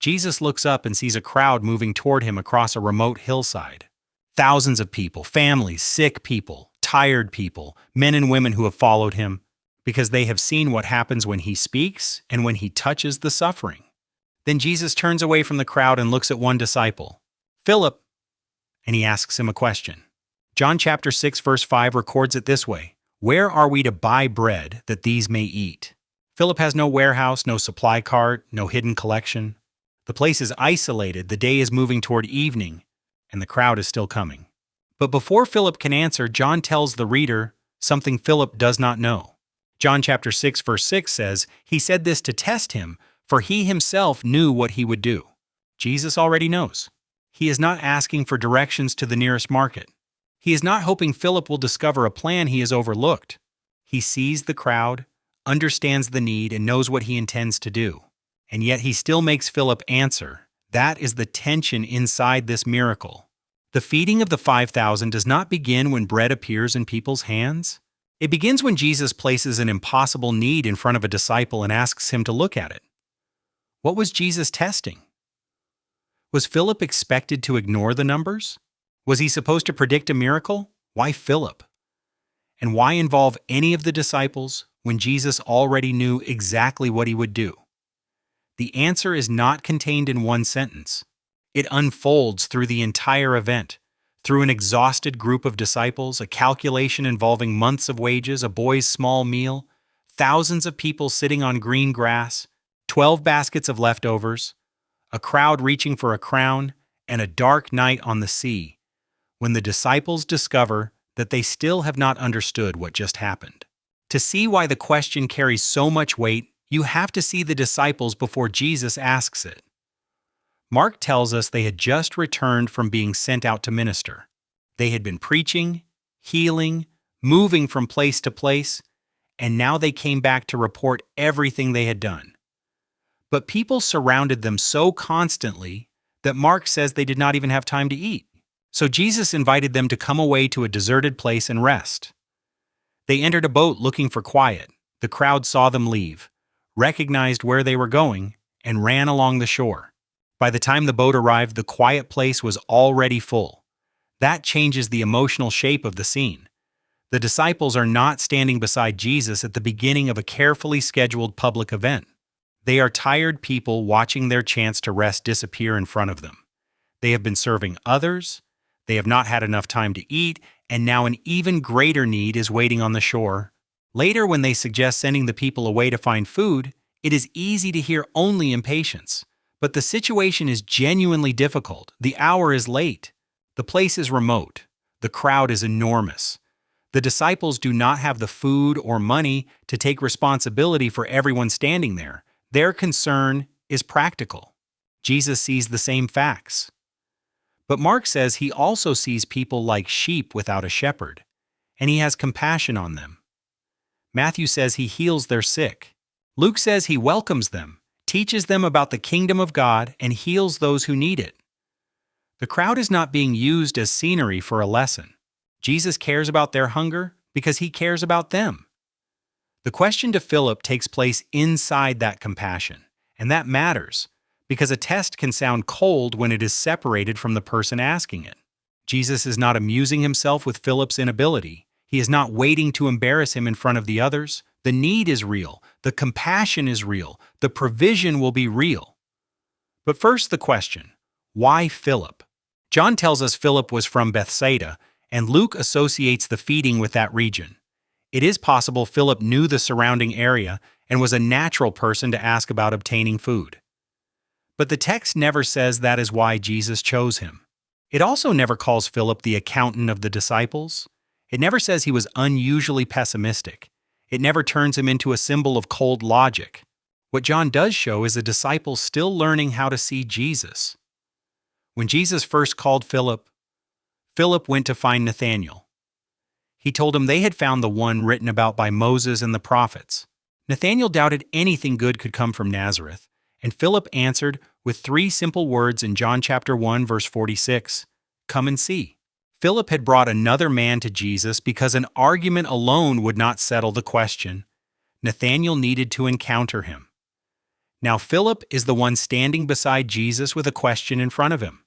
Jesus looks up and sees a crowd moving toward him across a remote hillside. Thousands of people, families, sick people, tired people, men and women who have followed him because they have seen what happens when he speaks and when he touches the suffering. Then Jesus turns away from the crowd and looks at one disciple, Philip, and he asks him a question. John chapter 6 verse 5 records it this way, "Where are we to buy bread that these may eat?" Philip has no warehouse, no supply cart, no hidden collection. The place is isolated, the day is moving toward evening, and the crowd is still coming. But before Philip can answer, John tells the reader something Philip does not know. John chapter 6 verse 6 says, "He said this to test him, for he himself knew what he would do." Jesus already knows. He is not asking for directions to the nearest market. He is not hoping Philip will discover a plan he has overlooked. He sees the crowd, understands the need, and knows what he intends to do. And yet he still makes Philip answer. That is the tension inside this miracle. The feeding of the 5,000 does not begin when bread appears in people's hands. It begins when Jesus places an impossible need in front of a disciple and asks him to look at it. What was Jesus testing? Was Philip expected to ignore the numbers? Was he supposed to predict a miracle? Why Philip? And why involve any of the disciples when Jesus already knew exactly what he would do? The answer is not contained in one sentence. It unfolds through the entire event, through an exhausted group of disciples, a calculation involving months of wages, a boy's small meal, thousands of people sitting on green grass, 12 baskets of leftovers, a crowd reaching for a crown, and a dark night on the sea, when the disciples discover that they still have not understood what just happened. To see why the question carries so much weight, you have to see the disciples before Jesus asks it. Mark tells us they had just returned from being sent out to minister. They had been preaching, healing, moving from place to place, and now they came back to report everything they had done. But people surrounded them so constantly that Mark says they did not even have time to eat. So Jesus invited them to come away to a deserted place and rest. They entered a boat looking for quiet. The crowd saw them leave, recognized where they were going, and ran along the shore. By the time the boat arrived, the quiet place was already full. That changes the emotional shape of the scene. The disciples are not standing beside Jesus at the beginning of a carefully scheduled public event. They are tired people watching their chance to rest disappear in front of them. They have been serving others, they have not had enough time to eat, and now an even greater need is waiting on the shore. Later, when they suggest sending the people away to find food, it is easy to hear only impatience. But the situation is genuinely difficult. The hour is late. The place is remote. The crowd is enormous. The disciples do not have the food or money to take responsibility for everyone standing there. Their concern is practical. Jesus sees the same facts. But Mark says he also sees people like sheep without a shepherd, and he has compassion on them. Matthew says he heals their sick. Luke says he welcomes them, teaches them about the kingdom of God, and heals those who need it. The crowd is not being used as scenery for a lesson. Jesus cares about their hunger because he cares about them. The question to Philip takes place inside that compassion, and that matters because a test can sound cold when it is separated from the person asking it. Jesus is not amusing himself with Philip's inability. He is not waiting to embarrass him in front of the others. The need is real. The compassion is real. The provision will be real. But first the question, why Philip? John tells us Philip was from Bethsaida, and Luke associates the feeding with that region. It is possible Philip knew the surrounding area and was a natural person to ask about obtaining food. But the text never says that is why Jesus chose him. It also never calls Philip the accountant of the disciples. It never says he was unusually pessimistic. It never turns him into a symbol of cold logic. What John does show is a disciple still learning how to see Jesus. When Jesus first called Philip, Philip went to find Nathanael. He told him they had found the one written about by Moses and the prophets. Nathanael doubted anything good could come from Nazareth, and Philip answered with 3 simple words in John chapter 1, verse 46, "Come and see." Philip had brought another man to Jesus because an argument alone would not settle the question. Nathanael needed to encounter him. Now Philip is the one standing beside Jesus with a question in front of him.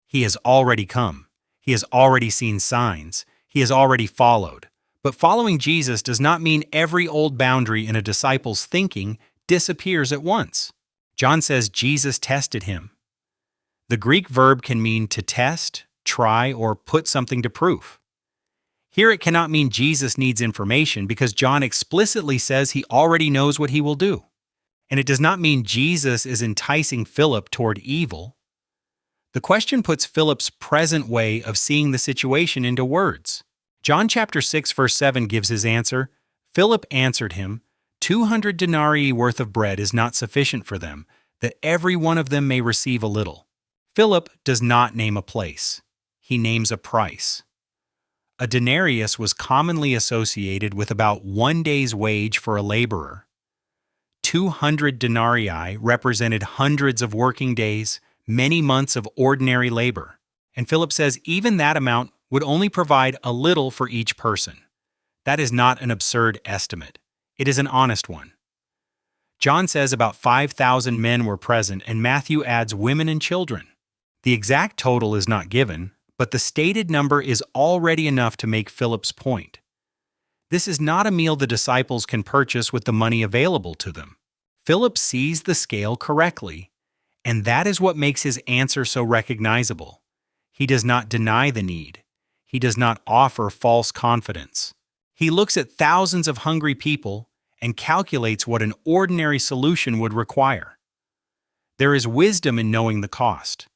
He has already come. He has already seen signs. He has already followed. But following Jesus does not mean every old boundary in a disciple's thinking disappears at once. John says Jesus tested him. The Greek verb can mean to test, try, or put something to proof. Here it cannot mean Jesus needs information because John explicitly says he already knows what he will do. And it does not mean Jesus is enticing Philip toward evil. The question puts Philip's present way of seeing the situation into words. John chapter 6 verse 7 gives his answer. Philip answered him, 200 denarii worth of bread is not sufficient for them, that every one of them may receive a little. Philip does not name a place. He names a price. A denarius was commonly associated with about 1 day's wage for a laborer. 200 denarii represented hundreds of working days, many months of ordinary labor. And Philip says even that amount would only provide a little for each person. That is not an absurd estimate. It is an honest one. John says about 5,000 men were present, and Matthew adds women and children. The exact total is not given, but the stated number is already enough to make Philip's point. This is not a meal the disciples can purchase with the money available to them. Philip sees the scale correctly, and that is what makes his answer so recognizable. He does not deny the need. He does not offer false confidence. He looks at thousands of hungry people and calculates what an ordinary solution would require. There is wisdom in knowing the cost.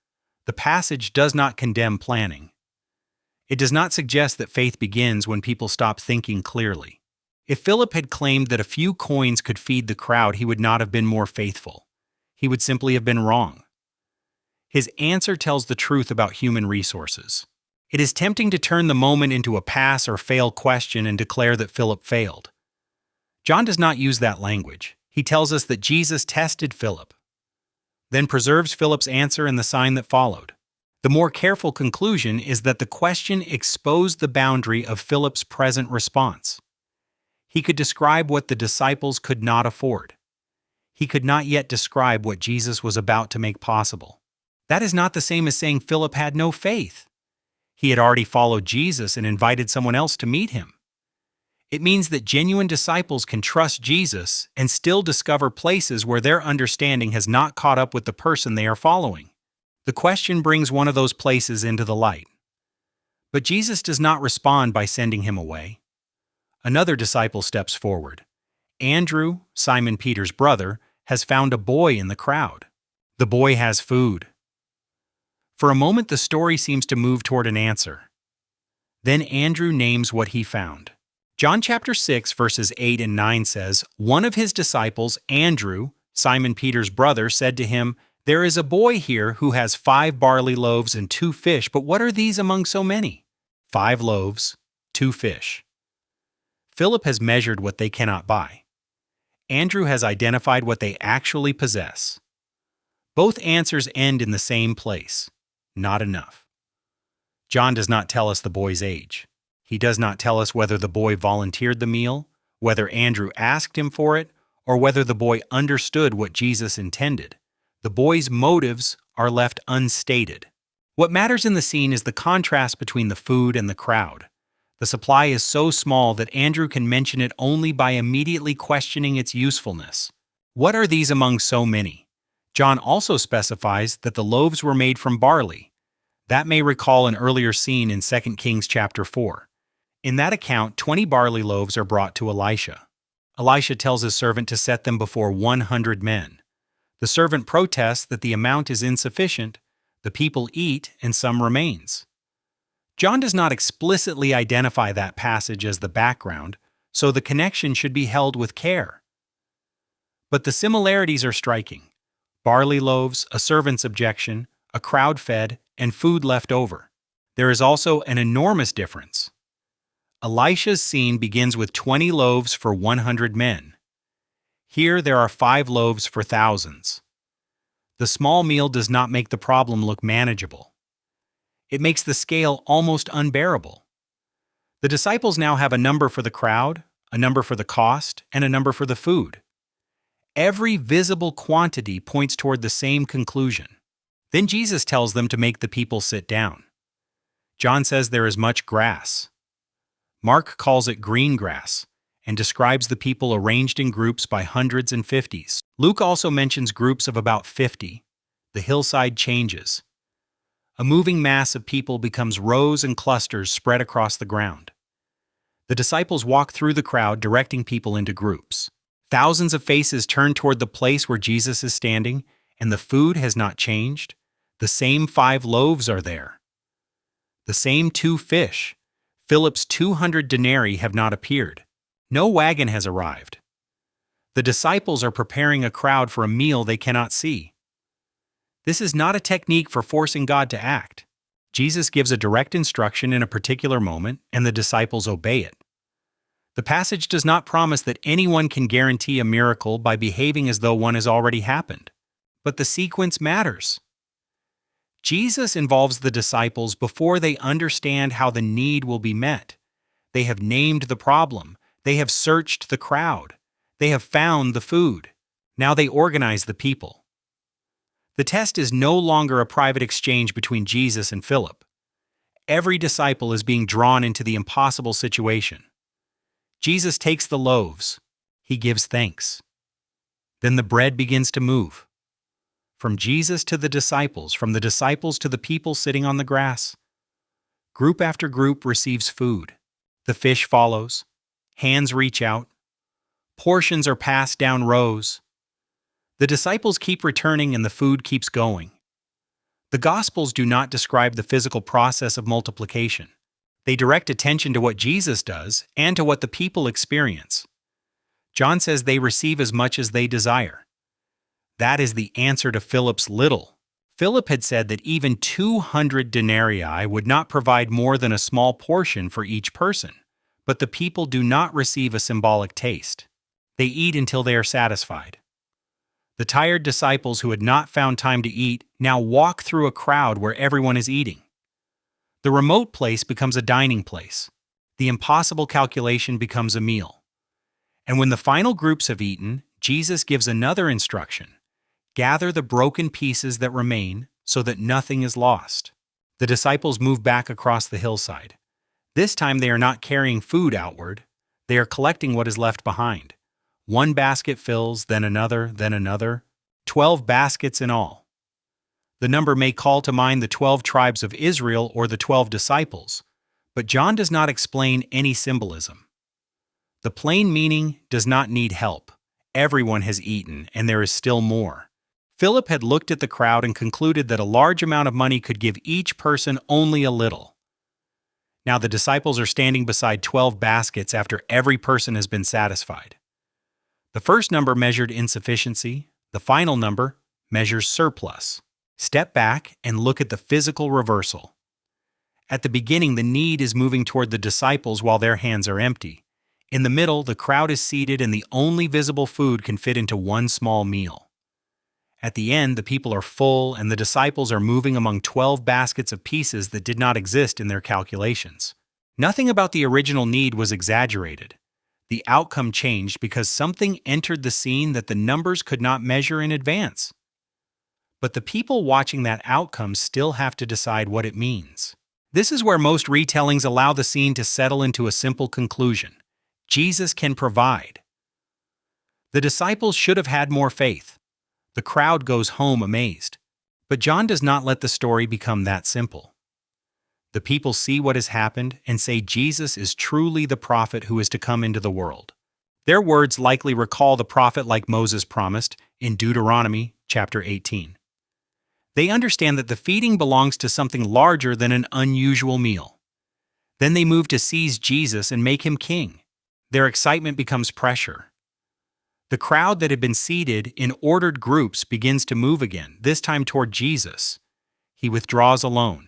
The passage does not condemn planning. It does not suggest that faith begins when people stop thinking clearly. If Philip had claimed that a few coins could feed the crowd, he would not have been more faithful. He would simply have been wrong. His answer tells the truth about human resources. It is tempting to turn the moment into a pass or fail question and declare that Philip failed. John does not use that language. He tells us that Jesus tested Philip, then preserves Philip's answer and the sign that followed. The more careful conclusion is that the question exposed the boundary of Philip's present response. He could describe what the disciples could not afford. He could not yet describe what Jesus was about to make possible. That is not the same as saying Philip had no faith. He had already followed Jesus and invited someone else to meet him. It means that genuine disciples can trust Jesus and still discover places where their understanding has not caught up with the person they are following. The question brings one of those places into the light. But Jesus does not respond by sending him away. Another disciple steps forward. Andrew, Simon Peter's brother, has found a boy in the crowd. The boy has food. For a moment, the story seems to move toward an answer. Then Andrew names what he found. John chapter 6 verses 8 and 9 says, one of his disciples, Andrew, Simon Peter's brother, said to him, there is a boy here who has 5 barley loaves and 2 fish, but what are these among so many? 5 loaves, 2 fish. Philip has measured what they cannot buy. Andrew has identified what they actually possess. Both answers end in the same place. Not enough. John does not tell us the boy's age. He does not tell us whether the boy volunteered the meal, whether Andrew asked him for it, or whether the boy understood what Jesus intended. The boy's motives are left unstated. What matters in the scene is the contrast between the food and the crowd. The supply is so small that Andrew can mention it only by immediately questioning its usefulness. What are these among so many? John also specifies that the loaves were made from barley. That may recall an earlier scene in 2 Kings chapter 4. In that account, 20 barley loaves are brought to Elisha. Elisha tells his servant to set them before 100 men. The servant protests that the amount is insufficient. The people eat, and some remains. John does not explicitly identify that passage as the background, so the connection should be held with care. But the similarities are striking. Barley loaves, a servant's objection, a crowd fed, and food left over. There is also an enormous difference. Elisha's scene begins with 20 loaves for 100 men. Here there are 5 loaves for thousands. The small meal does not make the problem look manageable. It makes the scale almost unbearable. The disciples now have a number for the crowd, a number for the cost, and a number for the food. Every visible quantity points toward the same conclusion. Then Jesus tells them to make the people sit down. John says there is much grass. Mark calls it green grass and describes the people arranged in groups by hundreds and fifties. Luke also mentions groups of about 50. The hillside changes. A moving mass of people becomes rows and clusters spread across the ground. The disciples walk through the crowd, directing people into groups. Thousands of faces turn toward the place where Jesus is standing, and the food has not changed. The same 5 loaves are there. The same 2 fish. Philip's 200 denarii have not appeared. No wagon has arrived. The disciples are preparing a crowd for a meal they cannot see. This is not a technique for forcing God to act. Jesus gives a direct instruction in a particular moment, and the disciples obey it. The passage does not promise that anyone can guarantee a miracle by behaving as though one has already happened. But the sequence matters. Jesus involves the disciples before they understand how the need will be met. They have named the problem. They have searched the crowd. They have found the food. Now they organize the people. The test is no longer a private exchange between Jesus and Philip. Every disciple is being drawn into the impossible situation. Jesus takes the loaves. He gives thanks. Then the bread begins to move. From Jesus to the disciples, from the disciples to the people sitting on the grass. Group after group receives food. The fish follows. Hands reach out. Portions are passed down rows. The disciples keep returning and the food keeps going. The Gospels do not describe the physical process of multiplication. They direct attention to what Jesus does and to what the people experience. John says they receive as much as they desire. That is the answer to Philip's little. Philip had said that even 200 denarii would not provide more than a small portion for each person. But the people do not receive a symbolic taste. They eat until they are satisfied. The tired disciples who had not found time to eat now walk through a crowd where everyone is eating. The remote place becomes a dining place. The impossible calculation becomes a meal. And when the final groups have eaten, Jesus gives another instruction. Gather the broken pieces that remain so that nothing is lost. The disciples move back across the hillside. This time they are not carrying food outward. They are collecting what is left behind. 1 basket fills, then another, then another. 12 baskets in all. The number may call to mind the 12 tribes of Israel or the 12 disciples, but John does not explain any symbolism. The plain meaning does not need help. Everyone has eaten, and there is still more. Philip had looked at the crowd and concluded that a large amount of money could give each person only a little. Now the disciples are standing beside 12 baskets after every person has been satisfied. The first number measured insufficiency. The final number measures surplus. Step back and look at the physical reversal. At the beginning, the need is moving toward the disciples while their hands are empty. In the middle, the crowd is seated and the only visible food can fit into one small meal. At the end, the people are full and the disciples are moving among 12 baskets of pieces that did not exist in their calculations. Nothing about the original need was exaggerated. The outcome changed because something entered the scene that the numbers could not measure in advance. But the people watching that outcome still have to decide what it means. This is where most retellings allow the scene to settle into a simple conclusion. Jesus can provide. The disciples should have had more faith. The crowd goes home amazed. But John does not let the story become that simple. The people see what has happened and say Jesus is truly the prophet who is to come into the world. Their words likely recall the prophet like Moses promised in Deuteronomy chapter 18. They understand that the feeding belongs to something larger than an unusual meal. Then they move to seize Jesus and make him king. Their excitement becomes pressure. The crowd that had been seated in ordered groups begins to move again, this time toward Jesus. He withdraws alone.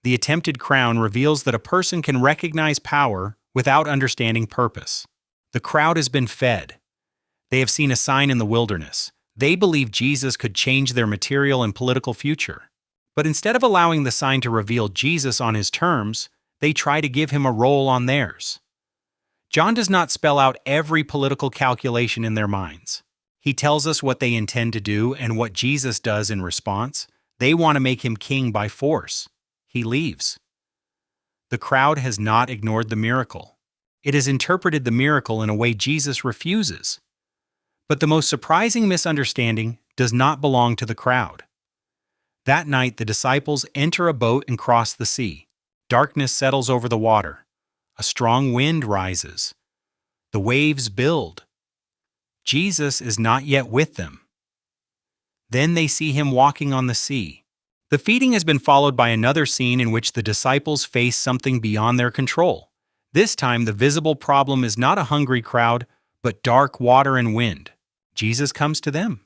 The attempted crown reveals that a person can recognize power without understanding purpose. The crowd has been fed. They have seen a sign in the wilderness. They believe Jesus could change their material and political future. But instead of allowing the sign to reveal Jesus on his terms, they try to give him a role on theirs. John does not spell out every political calculation in their minds. He tells us what they intend to do and what Jesus does in response. They want to make him king by force. He leaves. The crowd has not ignored the miracle. It has interpreted the miracle in a way Jesus refuses. But the most surprising misunderstanding does not belong to the crowd. That night, the disciples enter a boat and cross the sea. Darkness settles over the water. A strong wind rises. The waves build. Jesus is not yet with them. Then they see him walking on the sea. The feeding has been followed by another scene in which the disciples face something beyond their control. This time, the visible problem is not a hungry crowd, but dark water and wind. Jesus comes to them.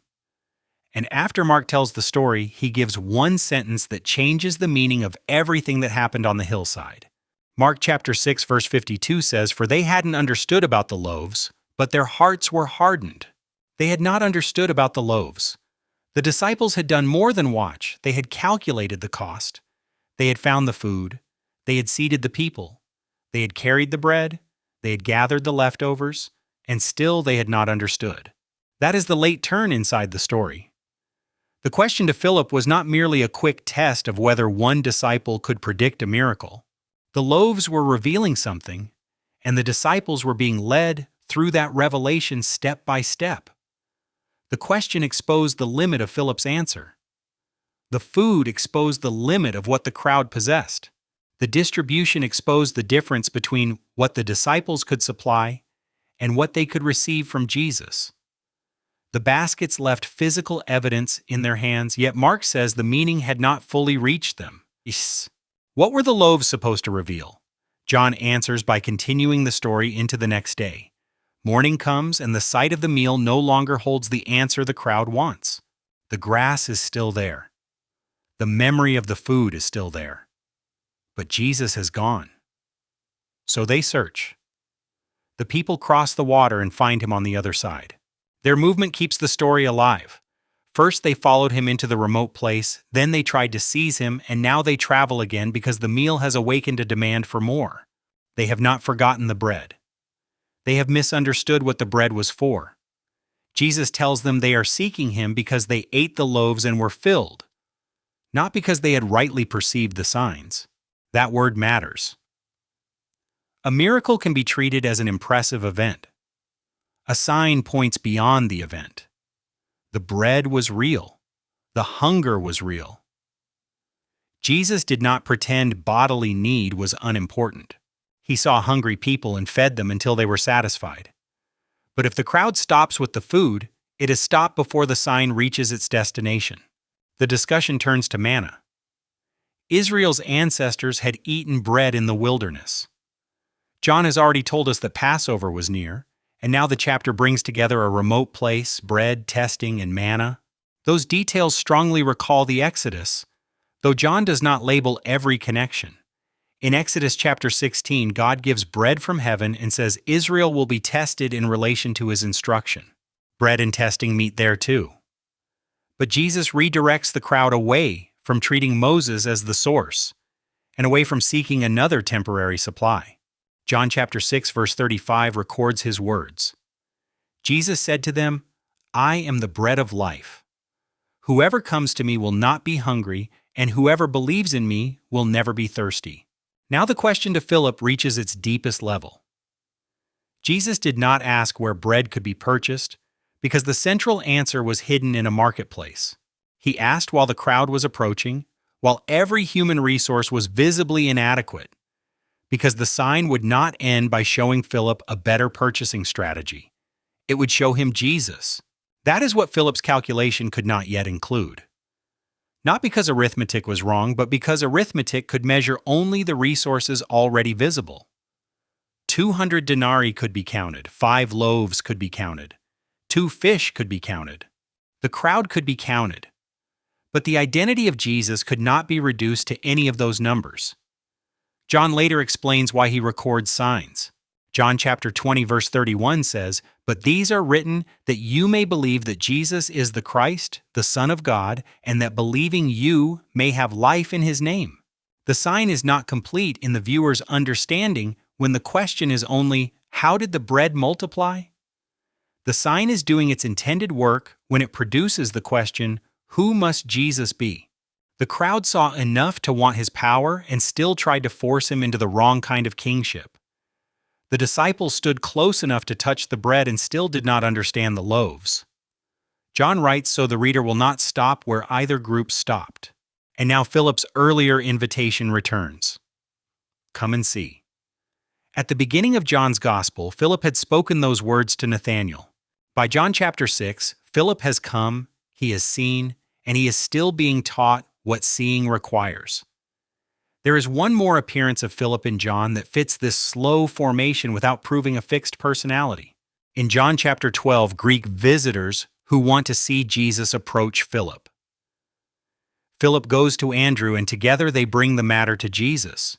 And after Mark tells the story, he gives one sentence that changes the meaning of everything that happened on the hillside. Mark chapter 6 verse 52 says, "For they hadn't understood about the loaves, but their hearts were hardened." They had not understood about the loaves. The disciples had done more than watch. They had calculated the cost. They had found the food. They had seated the people. They had carried the bread. They had gathered the leftovers. And still they had not understood. That is the late turn inside the story. The question to Philip was not merely a quick test of whether one disciple could predict a miracle. The loaves were revealing something, and the disciples were being led through that revelation step by step. The question exposed the limit of Philip's answer. The food exposed the limit of what the crowd possessed. The distribution exposed the difference between what the disciples could supply and what they could receive from Jesus. The baskets left physical evidence in their hands, yet Mark says the meaning had not fully reached them. What were the loaves supposed to reveal? John answers by continuing the story into the next day. Morning comes, and the sight of the meal no longer holds the answer the crowd wants. The grass is still there. The memory of the food is still there. But Jesus has gone. So they search. The people cross the water and find him on the other side. Their movement keeps the story alive. First they followed him into the remote place, then they tried to seize him, and now they travel again because the meal has awakened a demand for more. They have not forgotten the bread. They have misunderstood what the bread was for. Jesus tells them they are seeking him because they ate the loaves and were filled, not because they had rightly perceived the signs. That word matters. A miracle can be treated as an impressive event. A sign points beyond the event. The bread was real. The hunger was real. Jesus did not pretend bodily need was unimportant. He saw hungry people and fed them until they were satisfied. But if the crowd stops with the food, it is stopped before the sign reaches its destination. The discussion turns to manna. Israel's ancestors had eaten bread in the wilderness. John has already told us that Passover was near, and now the chapter brings together a remote place, bread, testing, and manna. Those details strongly recall the Exodus, though John does not label every connection. In Exodus chapter 16, God gives bread from heaven and says Israel will be tested in relation to his instruction. Bread and testing meet there too. But Jesus redirects the crowd away from treating Moses as the source, and away from seeking another temporary supply. John chapter 6 verse 35 records his words. Jesus said to them, "I am the bread of life. Whoever comes to me will not be hungry, and whoever believes in me will never be thirsty." Now the question to Philip reaches its deepest level. Jesus did not ask where bread could be purchased, because the central answer was hidden in a marketplace. He asked while the crowd was approaching, while every human resource was visibly inadequate, because the sign would not end by showing Philip a better purchasing strategy. It would show him Jesus. That is what Philip's calculation could not yet include. Not because arithmetic was wrong, but because arithmetic could measure only the resources already visible. 200 denarii could be counted, 5 loaves could be counted, 2 fish could be counted. The crowd could be counted. But the identity of Jesus could not be reduced to any of those numbers. John later explains why he records signs. John chapter 20 verse 31 says, "But these are written that you may believe that Jesus is the Christ, the Son of God, and that believing you may have life in his name." The sign is not complete in the viewer's understanding when the question is only, how did the bread multiply? The sign is doing its intended work when it produces the question, who must Jesus be? The crowd saw enough to want his power and still tried to force him into the wrong kind of kingship. The disciples stood close enough to touch the bread and still did not understand the loaves. John writes so the reader will not stop where either group stopped. And now Philip's earlier invitation returns. Come and see. At the beginning of John's Gospel, Philip had spoken those words to Nathanael. By John chapter 6, Philip has come, he has seen, and he is still being taught what seeing requires. There is one more appearance of Philip in John that fits this slow formation without proving a fixed personality. In John chapter 12, Greek visitors who want to see Jesus approach Philip. Philip goes to Andrew and together they bring the matter to Jesus.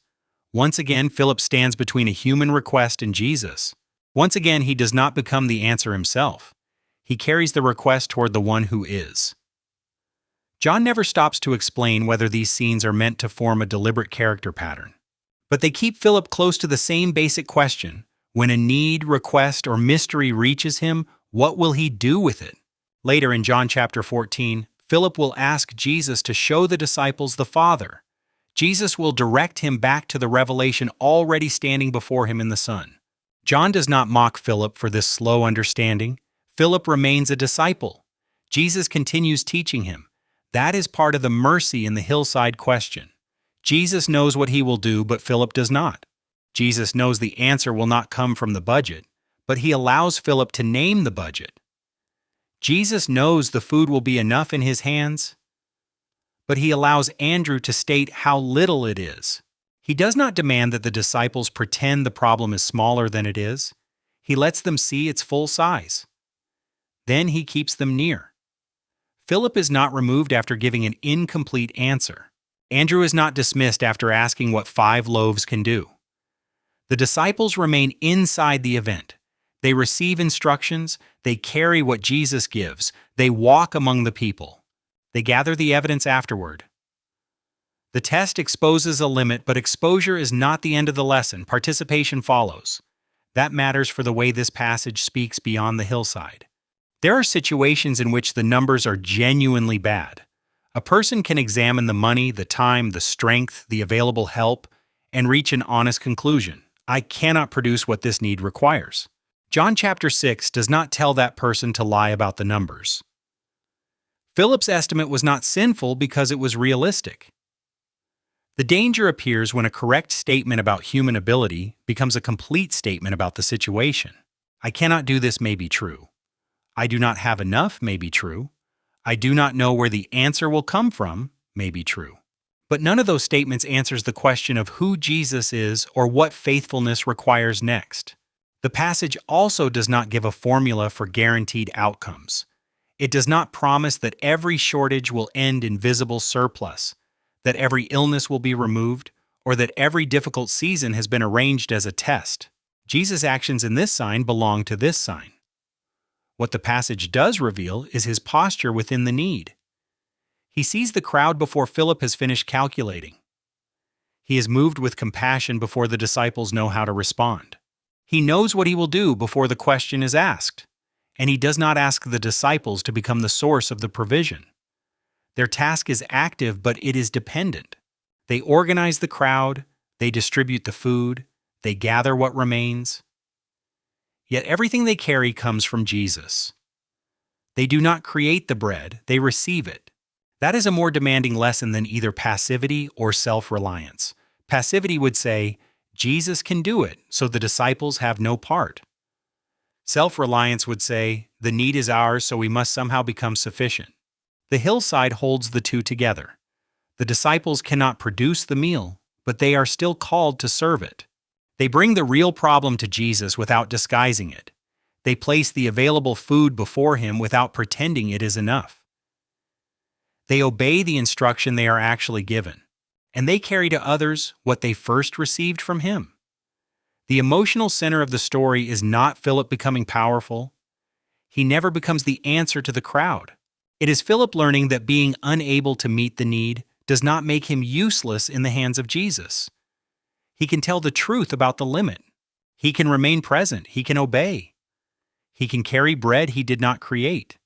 Once again, Philip stands between a human request and Jesus. Once again, he does not become the answer himself. He carries the request toward the one who is. John never stops to explain whether these scenes are meant to form a deliberate character pattern. But they keep Philip close to the same basic question. When a need, request, or mystery reaches him, what will he do with it? Later in John chapter 14, Philip will ask Jesus to show the disciples the Father. Jesus will direct him back to the revelation already standing before him in the Son. John does not mock Philip for this slow understanding. Philip remains a disciple. Jesus continues teaching him. That is part of the mercy in the hillside question. Jesus knows what he will do, but Philip does not. Jesus knows the answer will not come from the budget, but he allows Philip to name the budget. Jesus knows the food will be enough in his hands, but he allows Andrew to state how little it is. He does not demand that the disciples pretend the problem is smaller than it is. He lets them see its full size. Then he keeps them near. Philip is not removed after giving an incomplete answer. Andrew is not dismissed after asking what 5 loaves can do. The disciples remain inside the event. They receive instructions, they carry what Jesus gives, they walk among the people. They gather the evidence afterward. The test exposes a limit, but exposure is not the end of the lesson. Participation follows. That matters for the way this passage speaks beyond the hillside. There are situations in which the numbers are genuinely bad. A person can examine the money, the time, the strength, the available help, and reach an honest conclusion. I cannot produce what this need requires. John chapter 6 does not tell that person to lie about the numbers. Philip's estimate was not sinful because it was realistic. The danger appears when a correct statement about human ability becomes a complete statement about the situation. I cannot do this may be true. I do not have enough may be true. I do not know where the answer will come from may be true. But none of those statements answers the question of who Jesus is or what faithfulness requires next. The passage also does not give a formula for guaranteed outcomes. It does not promise that every shortage will end in visible surplus, that every illness will be removed, or that every difficult season has been arranged as a test. Jesus' actions in this sign belong to this sign. What the passage does reveal is his posture within the need. He sees the crowd before Philip has finished calculating. He is moved with compassion before the disciples know how to respond. He knows what he will do before the question is asked, and he does not ask the disciples to become the source of the provision. Their task is active, but it is dependent. They organize the crowd, they distribute the food, they gather what remains. Yet everything they carry comes from Jesus. They do not create the bread, they receive it. That is a more demanding lesson than either passivity or self-reliance. Passivity would say, Jesus can do it, so the disciples have no part. Self-reliance would say, the need is ours, so we must somehow become sufficient. The hillside holds the two together. The disciples cannot produce the meal, but they are still called to serve it. They bring the real problem to Jesus without disguising it. They place the available food before him without pretending it is enough. They obey the instruction they are actually given, and they carry to others what they first received from him. The emotional center of the story is not Philip becoming powerful. He never becomes the answer to the crowd. It is Philip learning that being unable to meet the need does not make him useless in the hands of Jesus. He can tell the truth about the limit. He can remain present. He can obey. He can carry bread he did not create.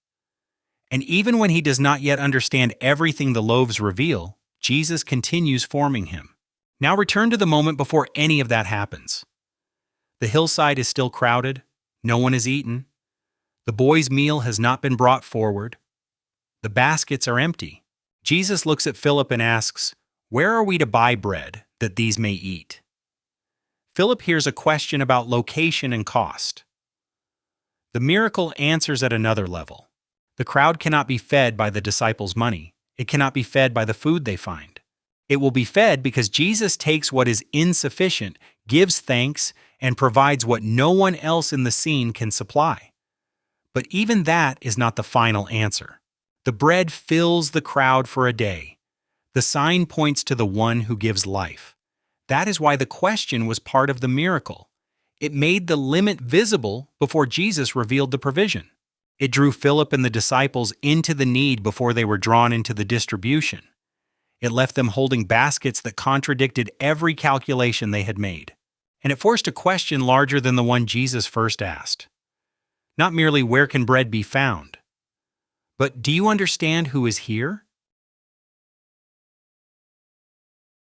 And even when he does not yet understand everything the loaves reveal, Jesus continues forming him. Now return to the moment before any of that happens. The hillside is still crowded. No one has eaten. The boy's meal has not been brought forward. The baskets are empty. Jesus looks at Philip and asks, "Where are we to buy bread that these may eat?" Philip hears a question about location and cost. The miracle answers at another level. The crowd cannot be fed by the disciples' money. It cannot be fed by the food they find. It will be fed because Jesus takes what is insufficient, gives thanks, and provides what no one else in the scene can supply. But even that is not the final answer. The bread fills the crowd for a day. The sign points to the one who gives life. That is why the question was part of the miracle. It made the limit visible before Jesus revealed the provision. It drew Philip and the disciples into the need before they were drawn into the distribution. It left them holding baskets that contradicted every calculation they had made. And it forced a question larger than the one Jesus first asked. Not merely where can bread be found, but do you understand who is here?